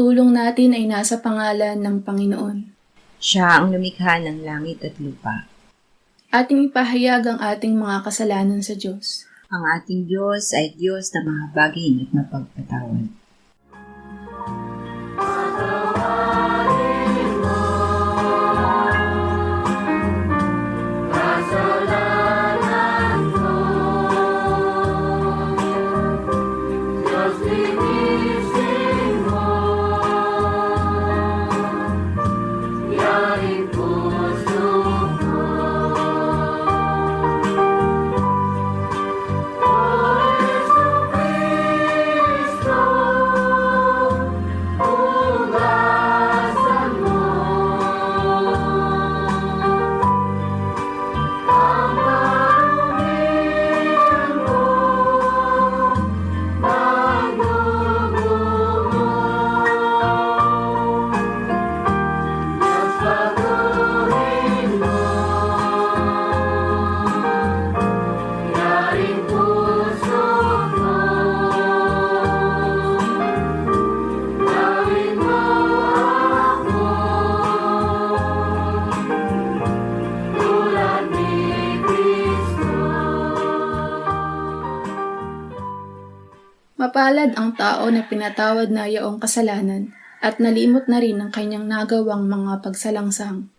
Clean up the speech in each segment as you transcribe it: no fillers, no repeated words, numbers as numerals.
tulong natin ay nasa pangalan ng Panginoon. Siya ang lumikha ng langit at lupa. Ating ipahayag ang ating mga kasalanan sa Diyos. Ang ating Diyos ay Diyos na mahabagin at mapagpatawad. Mapalad ang tao na pinatawad na yaong kasalanan at nalimot na rin ang kanyang nagawang mga pagsalangsang.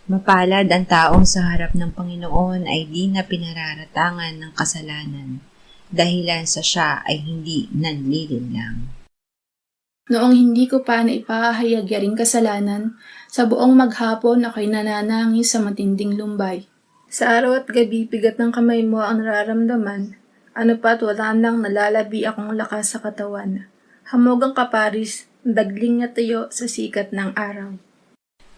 Mapalad ang taong sa harap ng Panginoon ay di na pinararatangan ng kasalanan, dahilan sa siya ay hindi nanlilinlang. Noong hindi ko pa naipahayag yaring kasalanan, sa buong maghapon ako'y nananangis sa matinding lumbay. Sa araw at gabi, bigat ng kamay mo ang nararamdaman. Ano pa't wala nang nalalabi akong lakas sa katawan. Hamog ang kaparis, dagling na tayo sa sikat ng araw.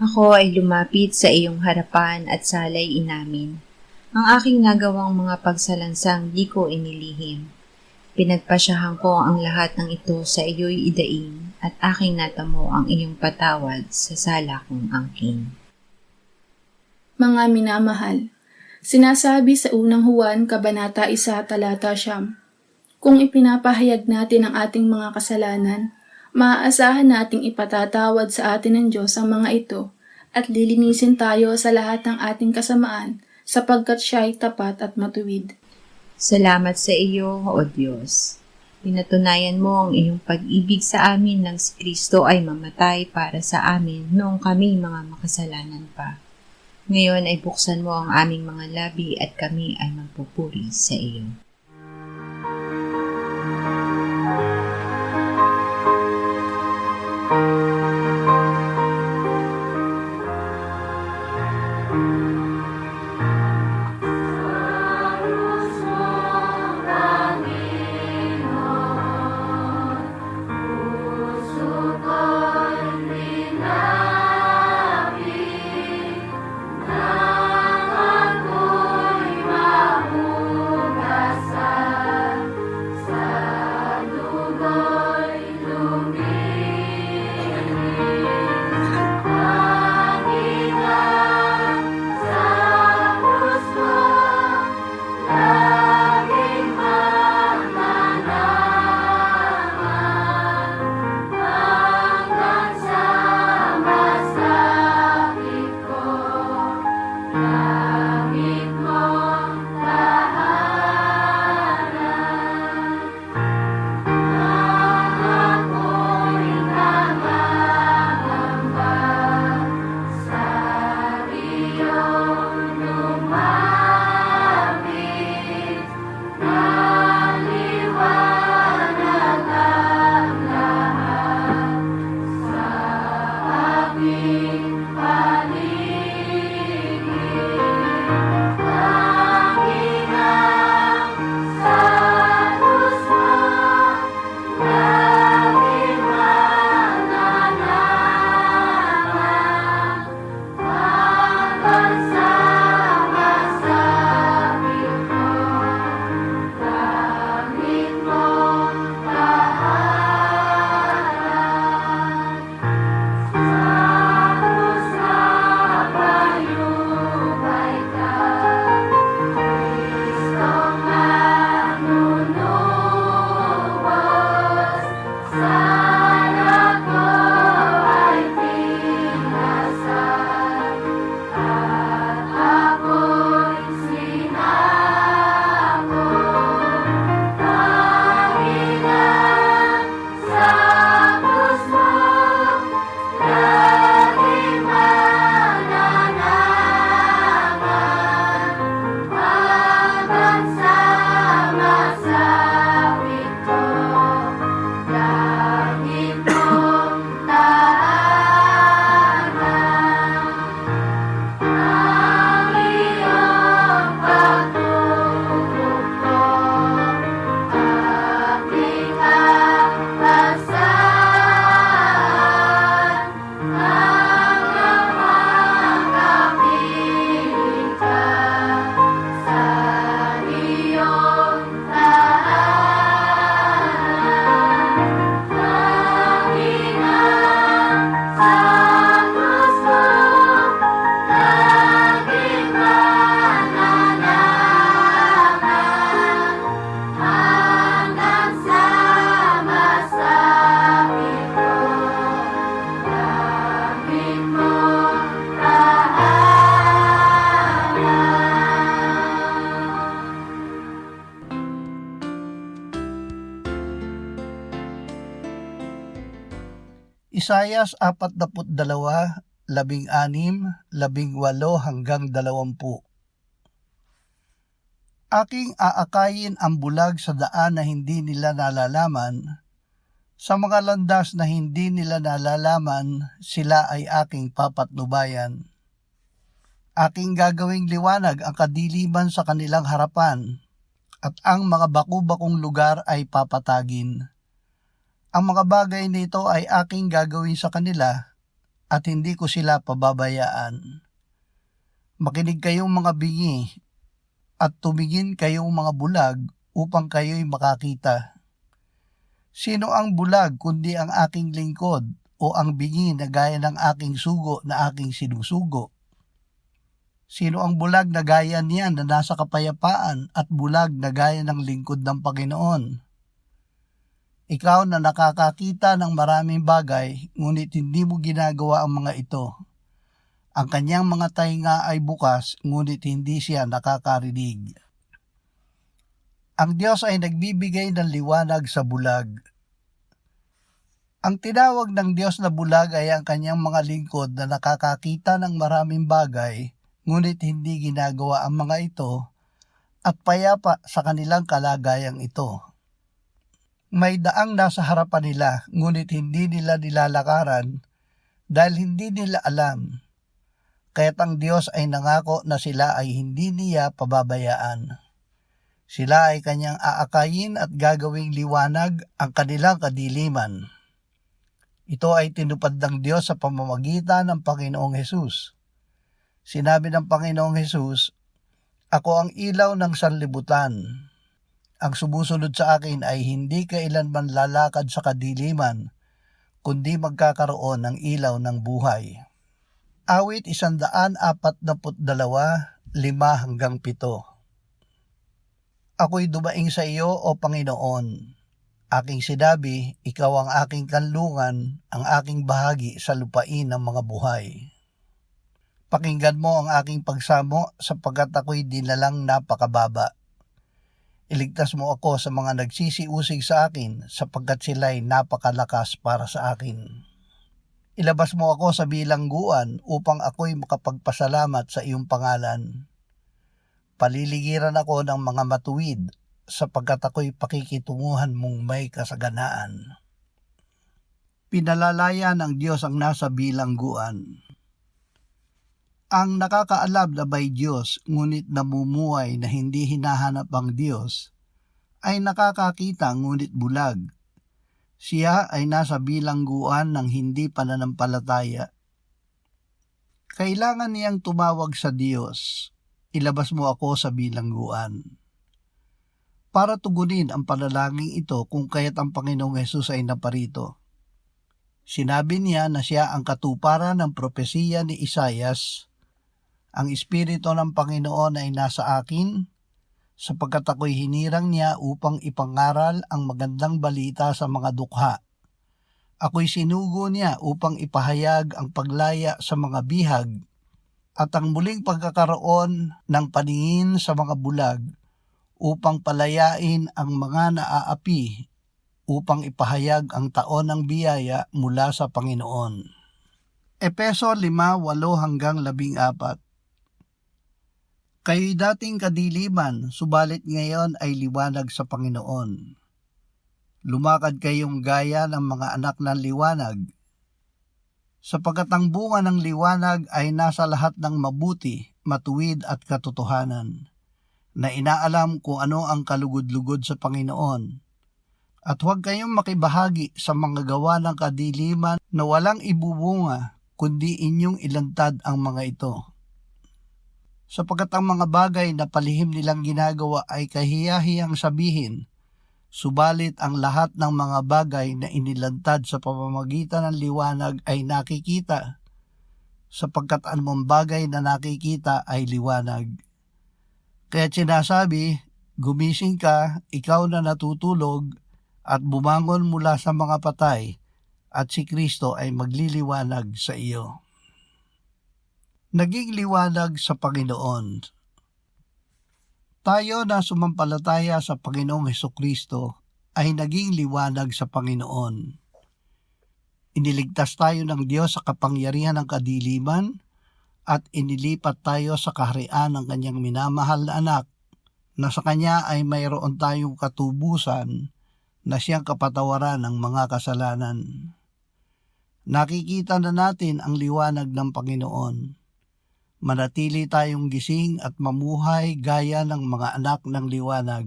Ako ay lumapit sa iyong harapan at salay inamin. Ang aking nagawang mga pagsalansang di ko inilihim. Pinagpasyahan ko ang lahat ng ito sa iyo'y idaing at aking natamo ang iyong patawad sa sala kong angkin. Mga minamahal, sinasabi sa unang Juan, Kabanata 1, Talata 9, kung ipinapahayag natin ang ating mga kasalanan, maaasahan nating ipatatawad sa atin ng Diyos ang mga ito at lilinisin tayo sa lahat ng ating kasamaan sapagkat siya ay tapat at matuwid. Salamat sa iyo, O Diyos. Pinatunayan mo ang iyong pag-ibig sa amin nang si Kristo ay mamatay para sa amin noong kami mga makasalanan pa. Ngayon ay buksan mo ang aming mga labi at kami ay magpupuri sa iyo. Isayas 42, 16, 18 hanggang 20. Aking aakayin ang bulag sa daan na hindi nila nalalaman, sa mga landas na hindi nila nalalaman, sila ay aking papatnubayan. Aking gagawing liwanag ang kadiliman sa kanilang harapan, at ang mga baku-bakong lugar ay papatagin. Ang mga bagay nito ay aking gagawin sa kanila, at hindi ko sila pababayaan. Makinig kayong mga bingi, at tumingin kayong mga bulag upang kayo'y makakita. Sino ang bulag kundi ang aking lingkod o ang bingi na gaya ng aking sugo na aking sinusugo? Sino ang bulag na gaya niyan na nasa kapayapaan at bulag na gaya ng lingkod ng Panginoon? Ikaw na nakakakita ng maraming bagay, ngunit hindi mo ginagawa ang mga ito. Ang kanyang mga tainga ay bukas, ngunit hindi siya nakakarinig. Ang Diyos ay nagbibigay ng liwanag sa bulag. Ang tinawag ng Diyos na bulag ay ang kanyang mga lingkod na nakakakita ng maraming bagay, ngunit hindi ginagawa ang mga ito, at payapa sa kanilang kalagayang ito. May daang nasa harapan nila, ngunit hindi nila nilalakaran dahil hindi nila alam. Kaya't ang Diyos ay nangako na sila ay hindi niya pababayaan. Sila ay kanyang aakayin at gagawing liwanag ang kanilang kadiliman. Ito ay tinupad ng Diyos sa pamamagitan ng Panginoong Hesus. Sinabi ng Panginoong Hesus, "Ako ang ilaw ng sanlibutan. Ang sumusunod sa akin ay hindi kailanman lalakad sa kadiliman, kundi magkakaroon ng ilaw ng buhay." Awit 142, 5 hanggang 7. Ako'y dumaing sa iyo, O Panginoon. Aking sinabi, ikaw ang aking kanlungan, ang aking bahagi sa lupain ng mga buhay. Pakinggan mo ang aking pagsamo sapagkat ako'y dinalang napakababa. Iligtas mo ako sa mga nagsisiusig sa akin sapagkat sila'y napakalakas para sa akin. Ilabas mo ako sa bilangguan upang ako'y makapagpasalamat sa iyong pangalan. Paliligiran ako ng mga matuwid sapagkat ako'y pakikitunguhan mong may kasaganaan. Pinalalaya ng Diyos ang nasa bilangguan. Ang nakakaalam na may Diyos ngunit namumuhay na hindi hinahanap ang Diyos ay nakakakita ngunit bulag. Siya ay nasa bilangguan ng hindi pananampalataya. Kailangan niyang tumawag sa Diyos, ilabas mo ako sa bilangguan. Para tugunin ang panalangin ito kung kaya't ang Panginoong Hesus ay naparito. Sinabi niya na siya ang katuparan ng propesiya ni Isayas. Ang Espiritu ng Panginoon ay nasa akin, sapagkat ako'y hinirang niya upang ipangaral ang magandang balita sa mga dukha. Ako'y sinugo niya upang ipahayag ang paglaya sa mga bihag at ang muling pagkakaroon ng paningin sa mga bulag upang palayain ang mga naaapi upang ipahayag ang taon ng biyaya mula sa Panginoon. Efeso 5:8 hanggang 14. Kayo'y dating kadiliman, subalit ngayon ay liwanag sa Panginoon. Lumakad kayong gaya ng mga anak ng liwanag, sapagkat ang bunga ng liwanag ay nasa lahat ng mabuti, matuwid at katotohanan, na inaalam kung ano ang kalugod-lugod sa Panginoon. At huwag kayong makibahagi sa mga gawa ng kadiliman na walang ibubunga, kundi inyong ilantad ang mga ito. Sapagkat ang mga bagay na palihim nilang ginagawa ay kahiya-hiyang sabihin, subalit ang lahat ng mga bagay na inilantad sa pamamagitan ng liwanag ay nakikita, sapagkat anumang bagay na nakikita ay liwanag. Kaya sinasabi, gumising ka, ikaw na natutulog, at bumangon mula sa mga patay, at si Kristo ay magliliwanag sa iyo. Naging liwanag sa Panginoon. Tayo na sumampalataya sa Panginoong Hesukristo ay naging liwanag sa Panginoon. Iniligtas tayo ng Diyos sa kapangyarihan ng kadiliman at inilipat tayo sa kaharian ng kanyang minamahal na anak, na sa kanya ay mayroon tayong katubusan na siyang kapatawaran ng mga kasalanan. Nakikita na natin ang liwanag ng Panginoon. Manatili tayong gising at mamuhay gaya ng mga anak ng liwanag.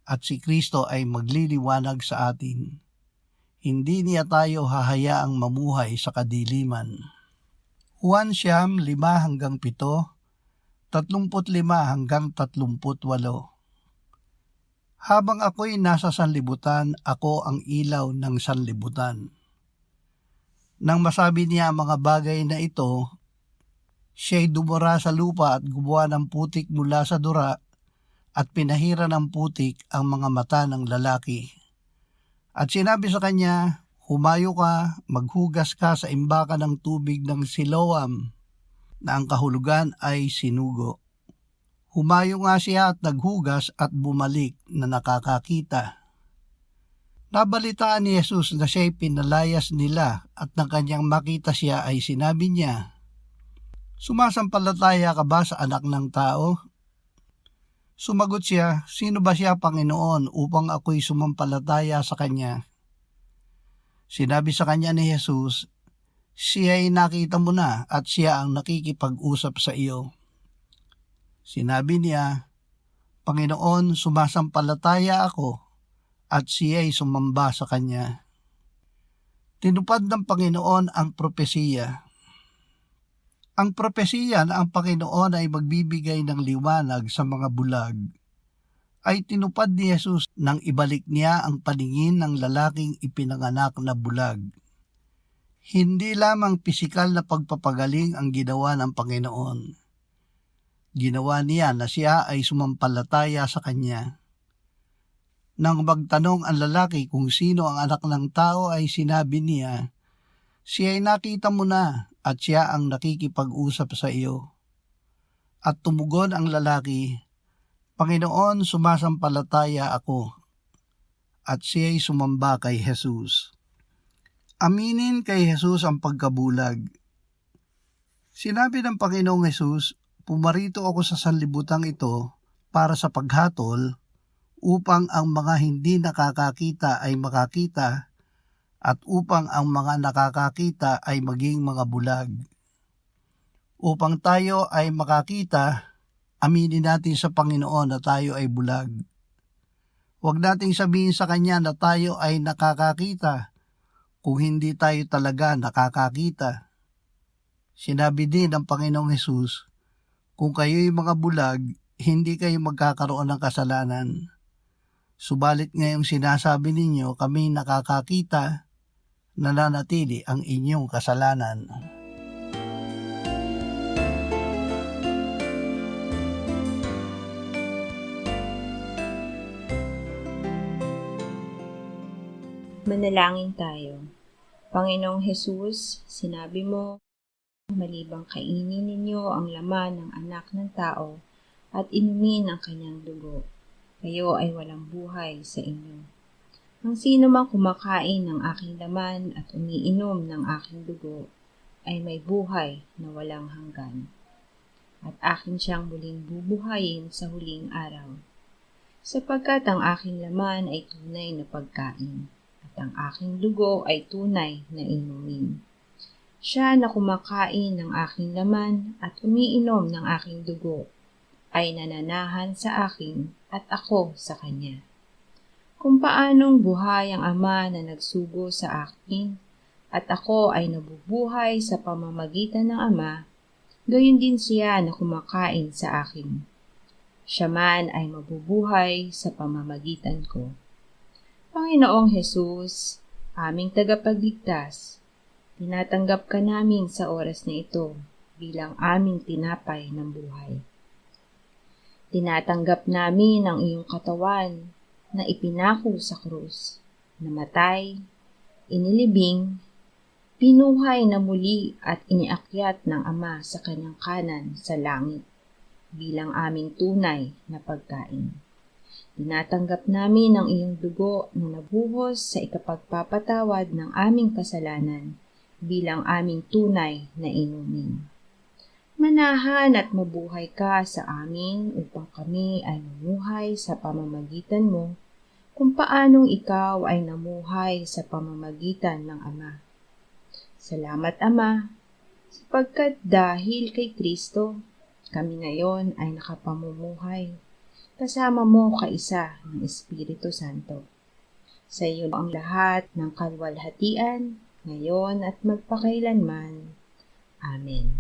At si Kristo ay magliliwanag sa atin. Hindi niya tayo hahayaang mamuhay sa kadiliman. Juan 5:5-7, 35-38. Habang ako'y nasa sanlibutan, ako ang ilaw ng sanlibutan. Nang masabi niya ang mga bagay na ito, siya'y dumura sa lupa at gumawa ng putik mula sa dura at pinahira ng putik ang mga mata ng lalaki. At sinabi sa kanya, humayo ka, maghugas ka sa imbakan ng tubig ng Siloam, na ang kahulugan ay sinugo. Humayo nga siya at naghugas at bumalik na nakakakita. Nabalitaan ni Jesus na siya'y pinalayas nila at nang kanyang makita siya ay sinabi niya, sumasampalataya ka ba sa anak ng tao? Sumagot siya, sino ba siya, Panginoon, upang ako'y sumampalataya sa kanya? Sinabi sa kanya ni Jesus, siya'y nakita mo na at siya ang nakikipag-usap sa iyo. Sinabi niya, Panginoon, sumasampalataya ako, at siya'y sumamba sa kanya. Tinupad ng Panginoon ang propesiya. Ang propesiya na ang Panginoon ay magbibigay ng liwanag sa mga bulag ay tinupad ni Jesus nang ibalik niya ang paningin ng lalaking ipinanganak na bulag. Hindi lamang pisikal na pagpapagaling ang ginawa ng Panginoon. Ginawa niya na siya ay sumampalataya sa kanya. Nang magtanong ang lalaki kung sino ang anak ng tao ay sinabi niya, siya ay nakita mo na at siya ang nakikipag-usap sa iyo. At tumugon ang lalaki, Panginoon, sumasampalataya ako. At siya ay sumamba kay Jesus. Aminin kay Jesus ang pagkabulag. Sinabi ng Panginoong Jesus, pumarito ako sa sanlibutan ito para sa paghatol upang ang mga hindi nakakakita ay makakita at upang ang mga nakakakita ay maging mga bulag. Upang tayo ay makakita, aminin natin sa Panginoon na tayo ay bulag. Huwag nating sabihin sa Kanya na tayo ay nakakakita kung hindi tayo talaga nakakakita. Sinabi din ng Panginoong Hesus, kung kayo'y mga bulag, hindi kayo magkakaroon ng kasalanan. Subalit ngayong sinasabi ninyo, kami nakakakita, nananatili ang inyong kasalanan. Manalangin tayo. Panginoong Hesus, sinabi mo, malibang kainin ninyo ang laman ng anak ng tao at inumin ang kanyang dugo, kayo ay walang buhay sa inyo. Ang sino mang kumakain ng aking laman at umiinom ng aking dugo ay may buhay na walang hanggan. At akin siyang muling bubuhayin sa huling araw. Sapagkat ang aking laman ay tunay na pagkain at ang aking dugo ay tunay na inumin. Siya na kumakain ng aking laman at umiinom ng aking dugo ay nananahan sa akin at ako sa kanya. Kung paanong buhay ang Ama na nagsugo sa akin at ako ay nabubuhay sa pamamagitan ng Ama, gayon din siya na kumakain sa akin. Siya man ay mabubuhay sa pamamagitan ko. Panginoong Hesus, aming tagapagligtas, tinatanggap ka namin sa oras na ito bilang aming tinapay ng buhay. Tinatanggap namin ang iyong katawan na ipinako sa krus, namatay, inilibing, pinuhay na muli at iniakyat ng Ama sa kanyang kanan sa langit bilang aming tunay na pagkain. Tinatanggap namin ang iyong dugo na nabuhos sa ikapagpapatawad ng aming kasalanan bilang aming tunay na inumin. Manahan at mabuhay ka sa amin upang kami ay mamuhay sa pamamagitan mo kung paanong ikaw ay namuhay sa pamamagitan ng Ama. Salamat, Ama, sapagkat dahil kay Kristo, kami ngayon ay nakapamumuhay kasama mo kaisa ng Espiritu Santo. Sa iyo ang lahat ng kalwalhatian, ngayon at magpakailanman. Amen.